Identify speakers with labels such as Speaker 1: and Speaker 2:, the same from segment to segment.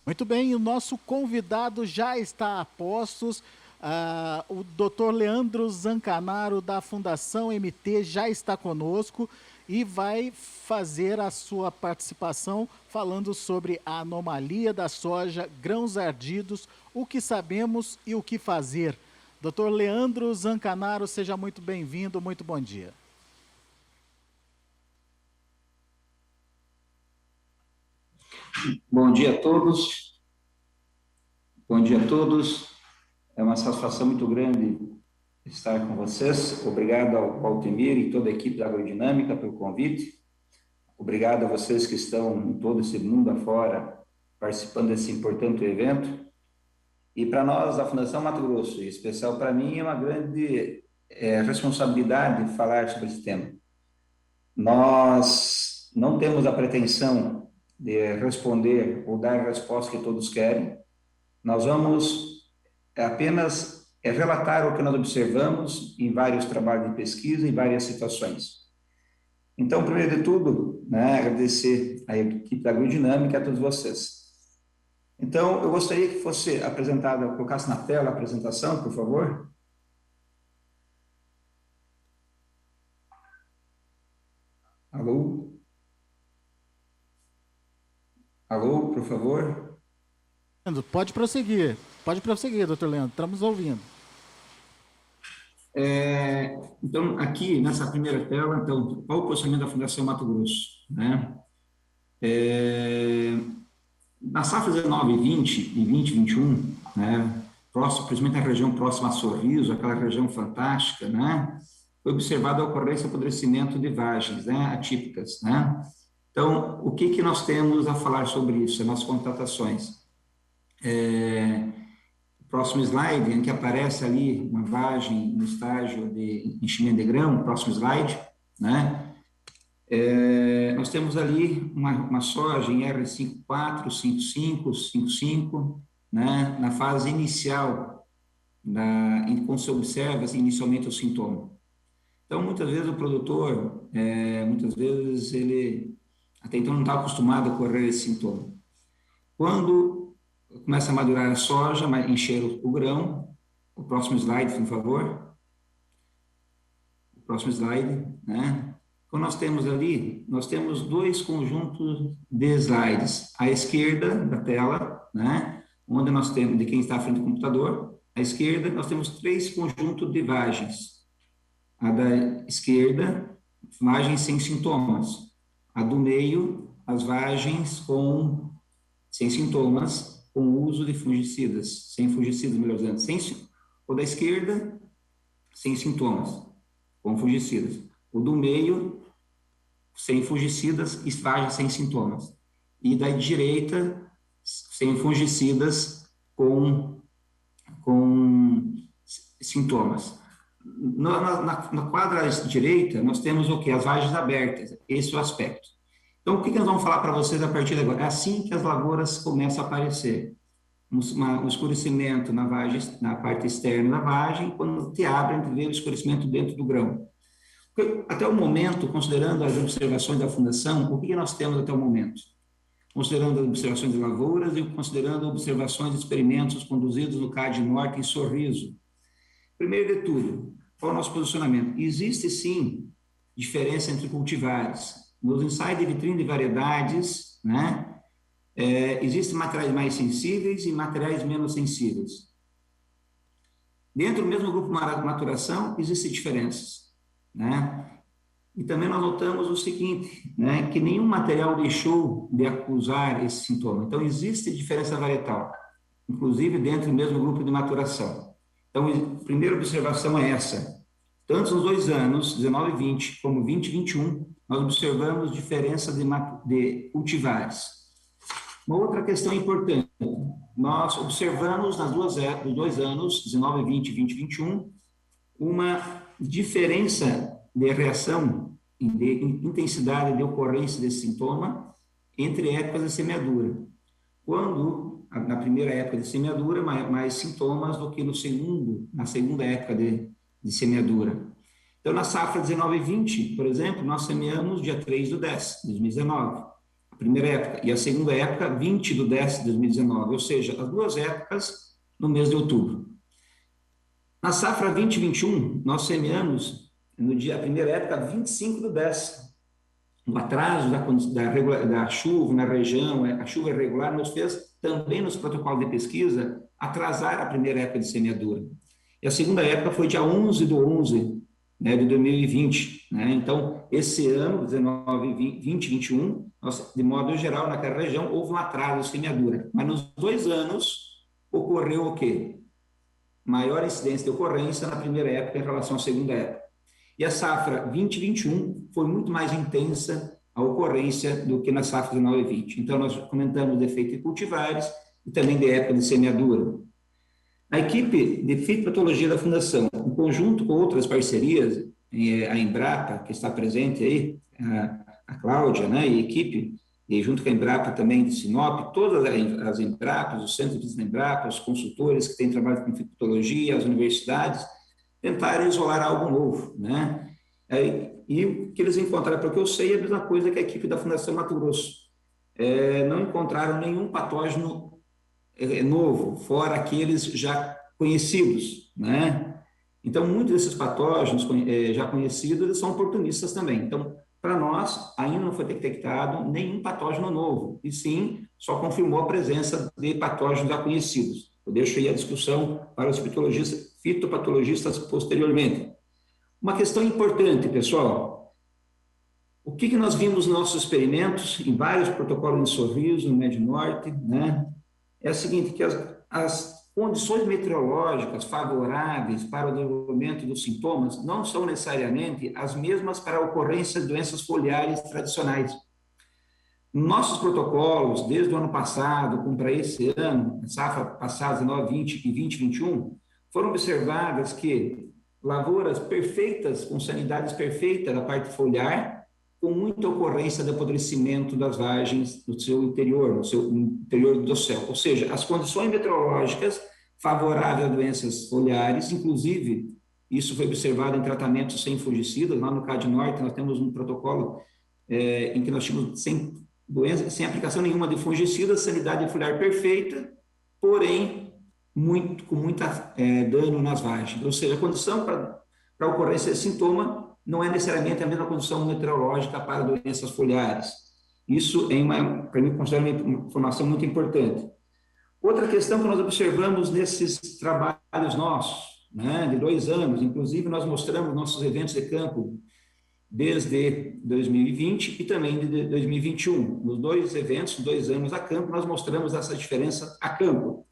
Speaker 1: Muito bem, o nosso convidado já está a postos. O Dr. Leandro Zancanaro, da Fundação MT, já está conosco e vai fazer a sua participação falando sobre a anomalia da soja, grãos ardidos, o que sabemos e o que fazer. Dr. Leandro Zancanaro, seja muito bem-vindo, muito bom dia.
Speaker 2: Bom dia a todos. Bom dia a todos. É uma satisfação muito grande estar com vocês. Obrigado ao Altemir e toda a equipe da Agrodinâmica pelo convite. Obrigado a vocês que estão em todo esse mundo afora participando desse importante evento. E para nós, da Fundação Mato Grosso, em especial para mim, é uma grande responsabilidade falar sobre esse tema. Nós não temos a pretensão de responder ou dar a resposta que todos querem. Nós vamos apenas relatar o que nós observamos em vários trabalhos de pesquisa, em várias situações. Então, primeiro de tudo, agradecer à equipe da Agrodinâmica e a todos vocês. Então, eu gostaria que fosse apresentada, colocasse na tela a apresentação, por favor. Alô? Alô, por favor?
Speaker 1: Pode prosseguir, doutor Leandro, estamos ouvindo.
Speaker 2: Então, aqui nessa primeira tela, então, qual o posicionamento da Fundação Mato Grosso? Na safra 19 e 20 e 20 e 21, próximo, principalmente na região próxima a Sorriso, aquela região fantástica, foi observada a ocorrência de apodrecimento de vagens, atípicas, Então, o que nós temos a falar sobre isso, nas constatações? Próximo slide, em que aparece ali uma vagem no estágio de enchimento de grão, próximo slide, nós temos ali uma soja em R54, 55, 55, na fase inicial, quando se observa inicialmente o sintoma. Então, muitas vezes o produtor, ele até então não está acostumado a correr esse sintoma. Quando começa a madurar a soja, encher o grão, o próximo slide, por favor. O próximo slide, Quando nós temos ali, nós temos dois conjuntos de slides. À esquerda da tela, onde nós temos, de quem está à frente do computador, à esquerda nós temos três conjuntos de vagens. A da esquerda, vagens sem sintomas. A do meio, as vagens sem sintomas, com o uso de fungicidas, sem fungicidas, melhor dizendo, o da esquerda, sem sintomas, com fungicidas. O do meio, sem fungicidas e vagens sem sintomas. E da direita, sem fungicidas, com sintomas. Na quadra direita, nós temos o quê? As vagens abertas, esse é o aspecto. Então, o que nós vamos falar para vocês a partir de agora? É assim que as lavouras começam a aparecer. Um escurecimento na parte externa da vagem, quando te abre, a gente vê o escurecimento dentro do grão. Até o momento, considerando as observações da Fundação, o que nós temos até o momento? Considerando as observações de lavouras e considerando observações de experimentos conduzidos no CAD Norte em Sorriso. Primeiro de tudo, qual é o nosso posicionamento? Existe, sim, diferença entre cultivares. Nos ensaios de vitrine de variedades, existem materiais mais sensíveis e materiais menos sensíveis. Dentro do mesmo grupo de maturação, existem diferenças. E também nós notamos o seguinte, que nenhum material deixou de acusar esse sintoma. Então, existe diferença varietal, inclusive dentro do mesmo grupo de maturação. Então, a primeira observação é essa. Tanto nos 2 anos, 19 e 20, como 20 e 21, nós observamos diferença de cultivares. Uma outra questão importante, nós observamos nos 2 anos, 19 e 20, 20 e 21, uma diferença de reação, de intensidade de ocorrência desse sintoma entre épocas de semeadura. Quando, na primeira época de semeadura, mais sintomas do que na segunda época de semeadura. Então, na safra 19 e 20, por exemplo, nós semeamos dia 3/10, 2019. A primeira época, e a segunda época, 20/10 de 2019, ou seja, as duas épocas no mês de outubro. Na safra 2021, nós semeamos, a primeira época, 25/10. O atraso da chuva na região, a chuva irregular, nos fez também nos protocolos de pesquisa atrasar a primeira época de semeadura. E a segunda época foi dia 11/11, né, de 2020. Né? Então, esse ano, 19, 20, 21, de modo geral, naquela região, houve um atraso de semeadura. Mas nos 2 anos, ocorreu o quê? Maior incidência de ocorrência na primeira época em relação à segunda época. E a safra 2021 foi muito mais intensa a ocorrência do que na safra 19/20. Então, nós comentamos de efeito de cultivares e também de época de semeadura. A equipe de fitopatologia da Fundação, em conjunto com outras parcerias, a Embrapa, que está presente aí, a Cláudia, né, e a equipe, e junto com a Embrapa também de Sinop, todas as Embrapas, os centros de Embrapa, os consultores que têm trabalho com fitopatologia, as universidades, tentaram isolar algo novo, né? E o que eles encontraram, porque eu sei, é a mesma coisa que a equipe da Fundação Mato Grosso. Não encontraram nenhum patógeno novo, fora aqueles já conhecidos, né? Então, muitos desses patógenos já conhecidos, eles são oportunistas também. Então, para nós, ainda não foi detectado nenhum patógeno novo, e sim, só confirmou a presença de patógenos já conhecidos. Eu deixo aí a discussão para os fitopatologistas posteriormente. Uma questão importante, pessoal, o que nós vimos nos nossos experimentos, em vários protocolos de Sorriso, no Médio Norte, né, é o seguinte, que as condições meteorológicas favoráveis para o desenvolvimento dos sintomas não são necessariamente as mesmas para a ocorrência de doenças foliares tradicionais. Nossos protocolos, desde o ano passado, como para esse ano, safra passada, 19/20 e 20/21, foram observadas que lavouras perfeitas, com sanidades perfeitas da parte foliar, com muita ocorrência de apodrecimento das vagens do seu interior, no seu interior do dossel. Ou seja, as condições meteorológicas favoráveis a doenças foliares, inclusive, isso foi observado em tratamentos sem fungicidas. Lá no CAD Norte, nós temos um protocolo em que nós tínhamos sem aplicação nenhuma de fungicida, sanidade foliar perfeita, porém, com muita dano nas vagens. Ou seja, a condição para a ocorrência de sintoma não é necessariamente a mesma condição meteorológica para doenças foliares. Isso, para mim, considero uma informação muito importante. Outra questão que nós observamos nesses trabalhos nossos, né, de 2 anos, inclusive nós mostramos nossos eventos de campo desde 2020 e também de 2021. Nos 2 eventos, 2 anos a campo, nós mostramos essa diferença a campo.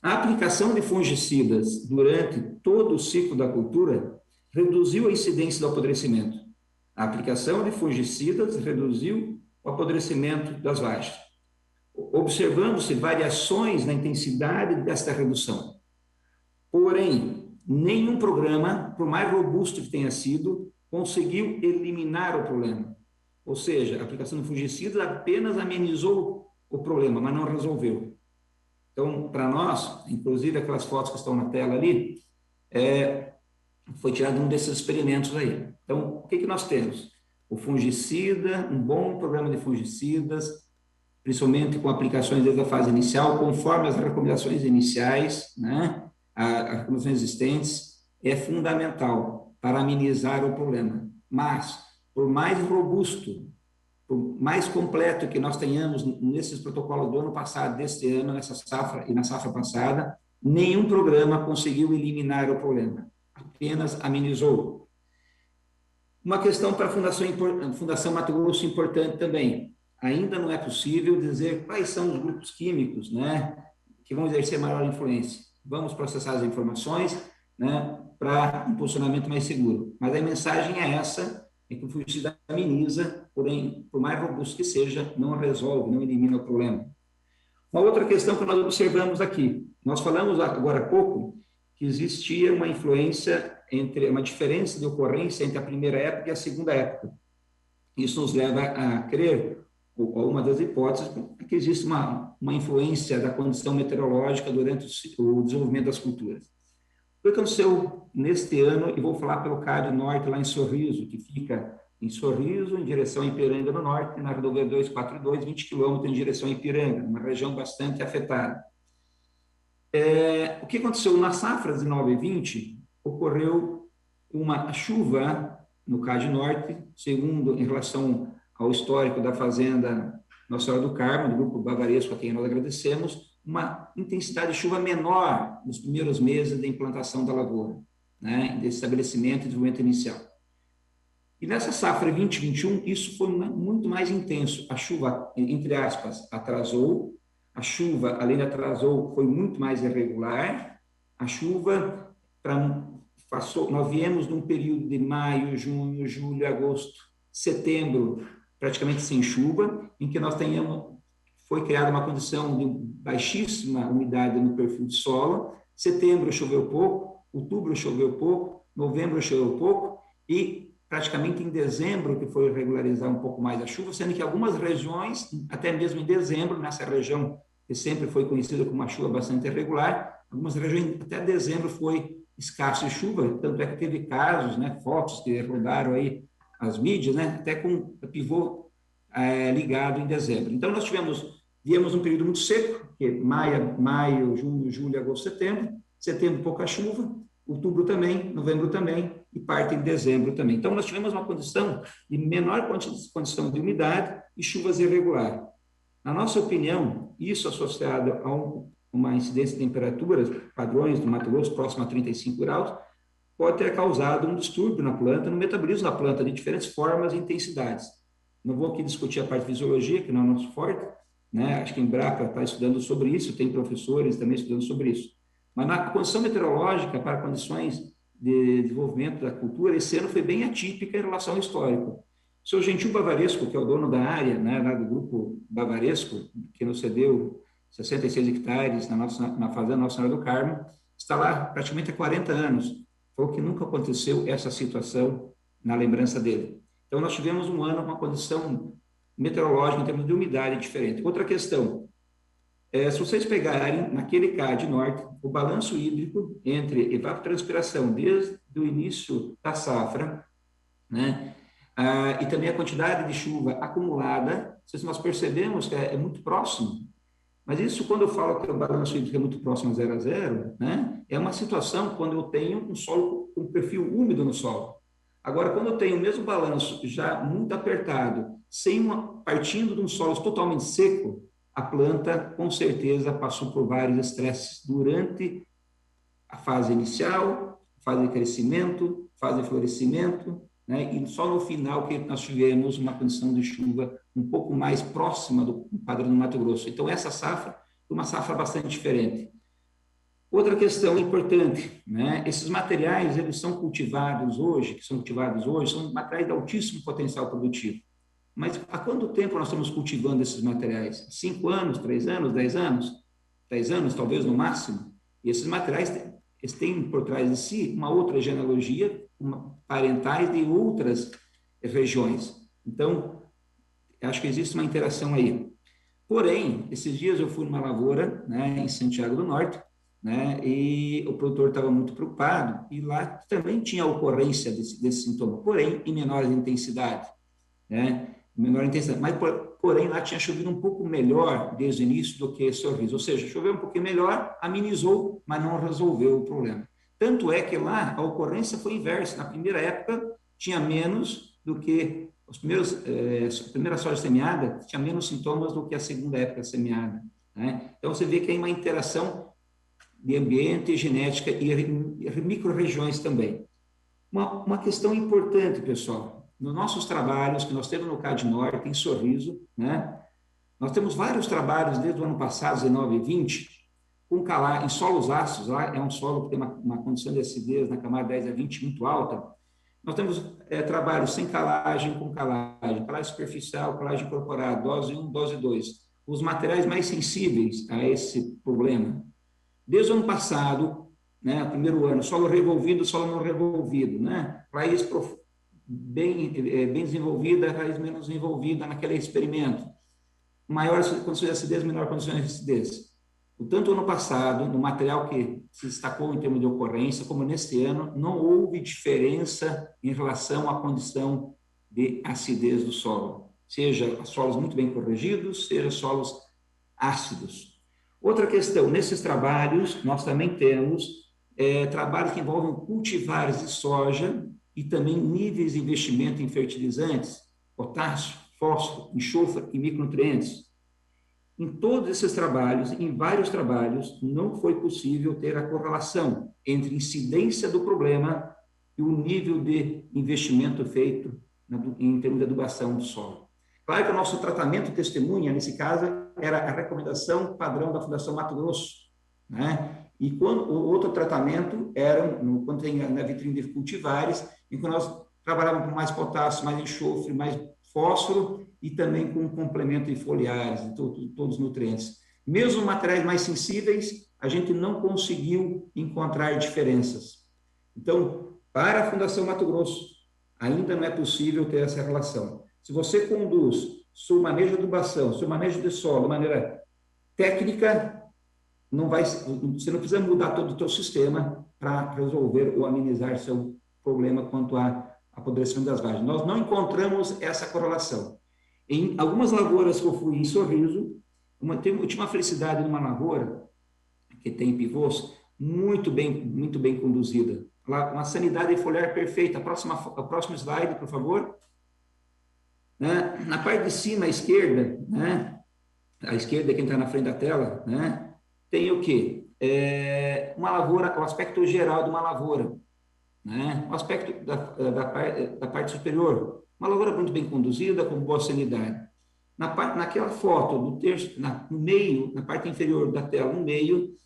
Speaker 2: A aplicação de fungicidas durante todo o ciclo da cultura reduziu a incidência do apodrecimento. A aplicação de fungicidas reduziu o apodrecimento das vagens. Observamos-se variações na intensidade desta redução. Porém, nenhum programa, por mais robusto que tenha sido, conseguiu eliminar o problema. Ou seja, a aplicação de fungicidas apenas amenizou o problema, mas não resolveu. Então, para nós, inclusive aquelas fotos que estão na tela ali, foi tirado um desses experimentos aí. Então, o que nós temos? O fungicida, um bom programa de fungicidas, principalmente com aplicações desde a fase inicial, conforme as recomendações iniciais, né, as recomendações existentes, é fundamental para amenizar o problema. Mas, por mais robusto, por mais completo que nós tenhamos nesses protocolos do ano passado, deste ano, nessa safra e na safra passada, nenhum programa conseguiu eliminar o problema, apenas amenizou. Uma questão para a Fundação Mato Grosso importante também. Ainda não é possível dizer quais são os grupos químicos, né, que vão exercer maior influência. Vamos processar as informações, né, para um posicionamento mais seguro. Mas a mensagem é essa, é que o fungicida ameniza, porém, por mais robusto que seja, não resolve, não elimina o problema. Uma outra questão que nós observamos aqui, nós falamos agora há pouco que existia uma uma diferença de ocorrência entre a primeira época e a segunda época. Isso nos leva a crer, ou uma das hipóteses, é que existe uma influência da condição meteorológica durante o desenvolvimento das culturas. O que aconteceu neste ano, e vou falar pelo CAD Norte, lá em Sorriso, que fica em Sorriso, em direção a Ipiranga no norte, na rodovia 242, 20 quilômetros em direção a Ipiranga, uma região bastante afetada. O que aconteceu? Na safra 19 e 20, ocorreu uma chuva no Cade Norte, segundo, em relação ao histórico da fazenda Nossa Senhora do Carmo, do Grupo Bavaresco, a quem nós agradecemos, uma intensidade de chuva menor nos primeiros meses da implantação da lavoura, né, desse estabelecimento e desenvolvimento inicial. E nessa safra 2021, isso foi muito mais intenso. A chuva, entre aspas, atrasou, a chuva, além de atrasou, foi muito mais irregular. A chuva passou, nós viemos de um período de maio, junho, julho, agosto, setembro, praticamente sem chuva, em que nós foi criada uma condição de baixíssima umidade no perfil de solo. Setembro choveu pouco, outubro choveu pouco, novembro choveu pouco e praticamente em dezembro que foi regularizar um pouco mais a chuva, sendo que algumas regiões, até mesmo em dezembro, nessa região que sempre foi conhecida como uma chuva bastante irregular, algumas regiões até dezembro foi escasso de chuva, tanto é que teve casos, né, fotos que rodaram aí as mídias, né, até com pivô ligado em dezembro. Então nós viemos um período muito seco, que maio, junho, julho, agosto, setembro pouca chuva, outubro também, novembro também, e parte em dezembro também. Então, nós tivemos uma condição de menor condição de umidade e chuvas irregulares. Na nossa opinião, isso associado a uma incidência de temperaturas, padrões do Mato Grosso, próximo a 35 graus, pode ter causado um distúrbio na planta, no metabolismo da planta, de diferentes formas e intensidades. Não vou aqui discutir a parte de fisiologia, que não é nosso forte, né? Acho que a Embrapa está estudando sobre isso, tem professores também estudando sobre isso. Mas na condição meteorológica, para condições de desenvolvimento da cultura, esse ano foi bem atípica em relação ao histórico. O seu Gentil Bavaresco, que é o dono da área, né, lá do grupo Bavaresco, que nos cedeu 66 hectares na fazenda Nossa Senhora do Carmo, está lá praticamente há 40 anos. Foi o que nunca aconteceu essa situação na lembrança dele. Então, nós tivemos um ano com uma condição meteorológica em termos de umidade diferente. Outra questão, se vocês pegarem naquele CAD norte, o balanço hídrico entre evapotranspiração desde o início da safra, né, e também a quantidade de chuva acumulada, nós percebemos que é muito próximo. Mas isso, quando eu falo que o balanço hídrico é muito próximo a 0 a 0, né, é uma situação quando eu tenho um solo com um perfil úmido no solo. Agora, quando eu tenho o mesmo balanço já muito apertado, partindo de um solo totalmente seco, a planta, com certeza, passou por vários estresses durante a fase inicial, fase de crescimento, fase de florescimento, né? E só no final que nós tivemos uma condição de chuva um pouco mais próxima do padrão do Mato Grosso. Então, essa safra foi uma safra bastante diferente. Outra questão importante, né? Esses materiais, eles são cultivados hoje, são materiais de altíssimo potencial produtivo. Mas há quanto tempo nós estamos cultivando esses materiais? 5 anos, 3 anos, 10 anos? 10 anos, talvez, no máximo. E esses materiais eles têm por trás de si uma outra genealogia, parentais de outras regiões. Então, acho que existe uma interação aí. Porém, esses dias eu fui numa lavoura, né, em Santiago do Norte, né, e o produtor estava muito preocupado, e lá também tinha ocorrência desse sintoma, porém, em menor intensidade, né? Menor intensidade, mas porém lá tinha chovido um pouco melhor desde o início do que Sorriso, ou seja, choveu um pouquinho melhor, amenizou, mas não resolveu o problema. Tanto é que lá a ocorrência foi inversa, na primeira época tinha menos do que a primeira soja semeada, tinha menos sintomas do que a segunda época semeada, né? Então você vê que tem uma interação de ambiente, genética e micro-regiões também. Uma questão importante, pessoal, nos nossos trabalhos que nós temos no CAD Norte, em Sorriso, né? Nós temos vários trabalhos desde o ano passado, 19 e 20, em solos ácidos, lá é um solo que tem uma condição de acidez na camada 10 a 20 muito alta. Nós temos trabalhos sem calagem, com calagem superficial, calagem incorporada, dose 1, dose 2. Os materiais mais sensíveis a esse problema. Desde o ano passado, né, primeiro ano, solo revolvido, solo não revolvido, né? Raiz bem desenvolvida, raiz menos desenvolvida naquele experimento. Maior condição de acidez, menor condição de acidez. Tanto ano passado, no material que se destacou em termos de ocorrência, como neste ano, não houve diferença em relação à condição de acidez do solo, seja solos muito bem corrigidos, seja solos ácidos. Outra questão, nesses trabalhos, nós também temos trabalhos que envolvem cultivares de soja e também níveis de investimento em fertilizantes, potássio, fósforo, enxofre e micronutrientes. Em todos esses trabalhos, em vários trabalhos, não foi possível ter a correlação entre incidência do problema e o nível de investimento feito em termos de adubação do solo. Claro que o nosso tratamento testemunha, nesse caso, era a recomendação padrão da Fundação Mato Grosso, né? E quando o outro tratamento era, quando tem na vitrine de cultivares, em que nós trabalhávamos com mais potássio, mais enxofre, mais fósforo e também com complemento de foliares, de todos os nutrientes. Mesmo materiais mais sensíveis, a gente não conseguiu encontrar diferenças. Então, para a Fundação Mato Grosso, ainda não é possível ter essa relação. Se você conduz seu manejo de adubação, seu manejo de solo de maneira técnica, você não precisa mudar todo o seu sistema para resolver ou amenizar seu problema quanto a apodrecimento das vagens. Nós não encontramos essa correlação. Em algumas lavouras que eu fui em Sorriso, eu tive uma felicidade numa lavoura que tem pivôs muito bem conduzida. Lá, uma sanidade foliar perfeita. Próximo slide, por favor. Na parte de cima, à esquerda, né? A esquerda, quem está na frente da tela, né? Tem o quê? Uma lavoura, o aspecto geral de uma lavoura. Né? O aspecto da parte superior, uma lavoura muito bem conduzida, com boa sanidade. Naquela foto, no meio, na parte inferior da tela, no meio,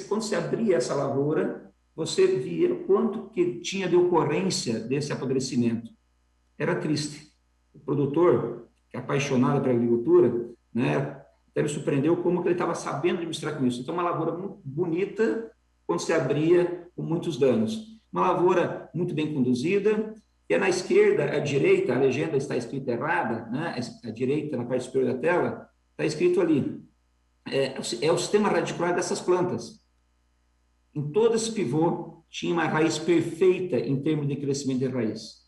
Speaker 2: quando você abria essa lavoura, você via quanto que tinha de ocorrência desse apodrecimento. Era triste. O produtor, que é apaixonado pela agricultura, né, até me surpreendeu como que ele estava sabendo administrar com isso. Então, uma lavoura muito bonita, quando se abria, com muitos danos. Uma lavoura muito bem conduzida, e na esquerda, à direita, a legenda está escrita errada, né? À direita, na parte superior da tela, está escrito ali, é o sistema radicular dessas plantas. Em todo esse pivô, tinha uma raiz perfeita em termos de crescimento de raiz.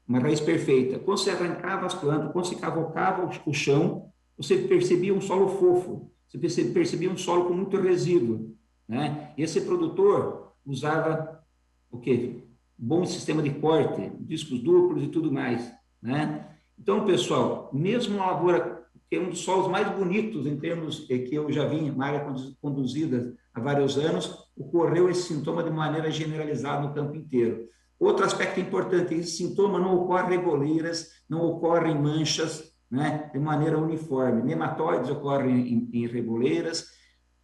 Speaker 2: Uma raiz perfeita. Quando você arrancava as plantas, quando você cavocava o chão, você percebia um solo fofo, você percebia um solo com muito resíduo, né? E esse produtor usava o quê? Bom sistema de corte, discos duplos e tudo mais, né? Então, pessoal, mesmo uma lavoura que é um dos solos mais bonitos em termos que eu já vi em uma área conduzida há vários anos, ocorreu esse sintoma de maneira generalizada no campo inteiro. Outro aspecto importante, esse sintoma não ocorre em reboleiras, não ocorre em manchas, né, de maneira uniforme. Nematóides ocorrem em reboleiras,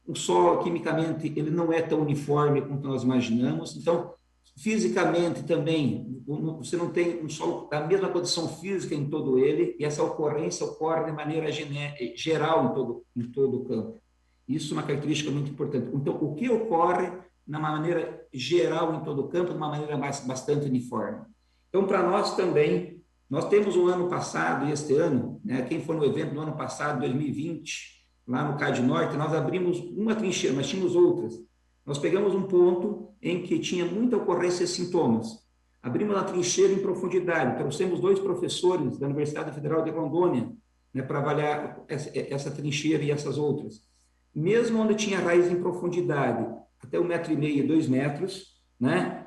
Speaker 2: o solo, quimicamente, ele não é tão uniforme quanto nós imaginamos, então, fisicamente também, você não tem um solo da mesma condição física em todo ele, e essa ocorrência ocorre de maneira geral em todo o campo. Isso é uma característica muito importante. Então, o que ocorre de uma maneira geral em todo o campo, de uma maneira bastante uniforme. Então, para nós também, nós temos o ano passado e este ano, né, quem foi no evento do ano passado, 2020, lá no CAD Norte, nós abrimos uma trincheira, mas tínhamos outras. Nós pegamos um ponto em que tinha muita ocorrência de sintomas. Abrimos a trincheira em profundidade, trouxemos 2 professores da Universidade Federal de Rondônia, né, para avaliar essa trincheira e essas outras. Mesmo onde tinha raiz em profundidade, até 1,5 m, 2 metros, né,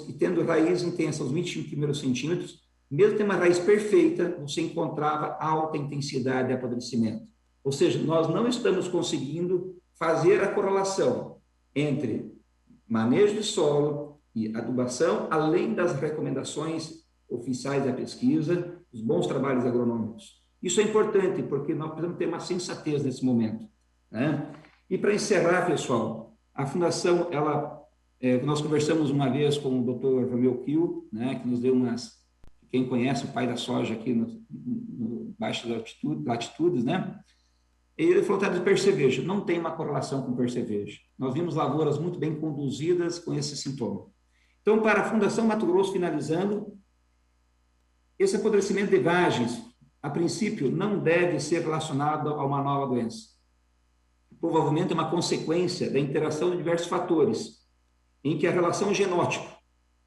Speaker 2: e tendo raiz intensa aos 25 primeiros centímetros, mesmo tendo uma raiz perfeita, você encontrava alta intensidade de apodrecimento. Ou seja, nós não estamos conseguindo fazer a correlação entre manejo de solo e adubação, além das recomendações oficiais da pesquisa, os bons trabalhos agronômicos. Isso é importante, porque nós precisamos ter uma sensatez nesse momento, né? E para encerrar, pessoal, a Fundação, nós conversamos uma vez com o Dr. Romeu Kiel, né, que nos deu quem conhece o pai da soja aqui no baixas latitudes, né? Ele falou de percevejo, não tem uma correlação com percevejo. Nós vimos lavouras muito bem conduzidas com esse sintoma. Então, para a Fundação Mato Grosso, finalizando, esse apodrecimento de vagens, a princípio, não deve ser relacionado a uma nova doença. Provavelmente é uma consequência da interação de diversos fatores, em que a relação genótipo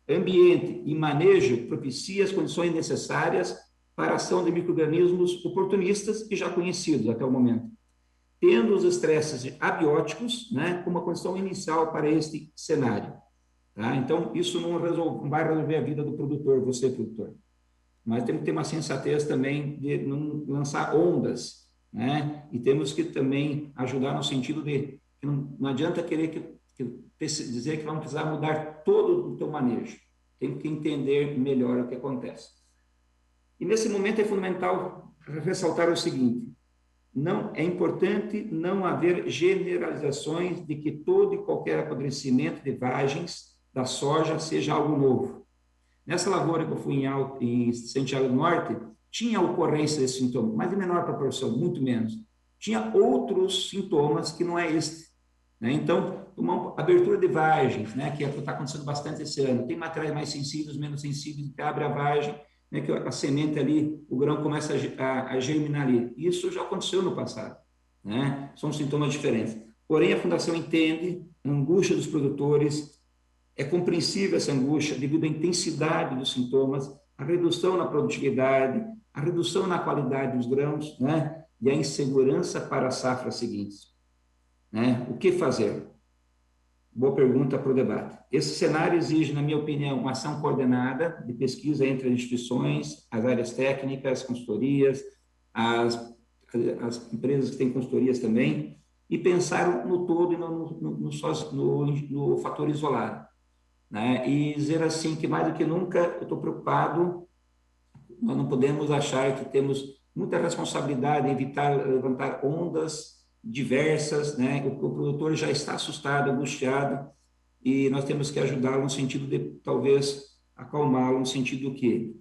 Speaker 2: ambiente e manejo propicia as condições necessárias para a ação de micro-organismos oportunistas e já conhecidos até o momento, tendo os estresses abióticos, né, como uma condição inicial para este cenário. Tá? Então, isso não vai resolver a vida do produtor, você, produtor. Mas temos que ter uma sensatez também de não lançar ondas, né? E temos que também ajudar no sentido de que não adianta querer dizer que vamos precisar mudar todo o teu manejo. Tem que entender melhor o que acontece. E nesse momento é fundamental ressaltar o seguinte: é importante não haver generalizações de que todo e qualquer apodrecimento de vagens da soja seja algo novo. Nessa lavoura que eu fui em Santiago do Norte, tinha ocorrência desse sintoma, mas em menor proporção, muito menos. Tinha outros sintomas que não é este. Né? Então, uma abertura de vagens, né, que está acontecendo bastante esse ano. Tem materiais mais sensíveis, menos sensíveis, que abre a vagem, né, que a semente ali, o grão começa a germinar ali. Isso já aconteceu no passado. Né? São sintomas diferentes. Porém, a Fundação entende a angústia dos produtores. É compreensível essa angústia devido à intensidade dos sintomas, a redução na produtividade, a redução na qualidade dos grãos, né? E a insegurança para as safras seguintes. Né? O que fazer? Boa pergunta para o debate. Esse cenário exige, na minha opinião, uma ação coordenada de pesquisa entre as instituições, as áreas técnicas, as consultorias, as empresas que têm consultorias também, e pensar no todo e no fator isolado. Né? E dizer assim que mais do que nunca eu estou preocupado, nós não podemos achar que temos muita responsabilidade em evitar levantar ondas diversas, né? O produtor já está assustado, angustiado, e nós temos que ajudá-lo no sentido de talvez acalmá-lo, no sentido que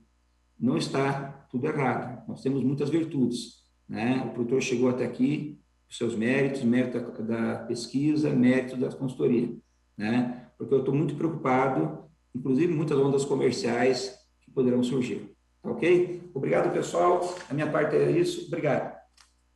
Speaker 2: não está tudo errado, nós temos muitas virtudes, né? O produtor chegou até aqui, os seus méritos, mérito da pesquisa, mérito da consultoria, né? Porque eu estou muito preocupado, inclusive muitas ondas comerciais que poderão surgir. Ok? Obrigado, pessoal. A minha parte é isso. Obrigado.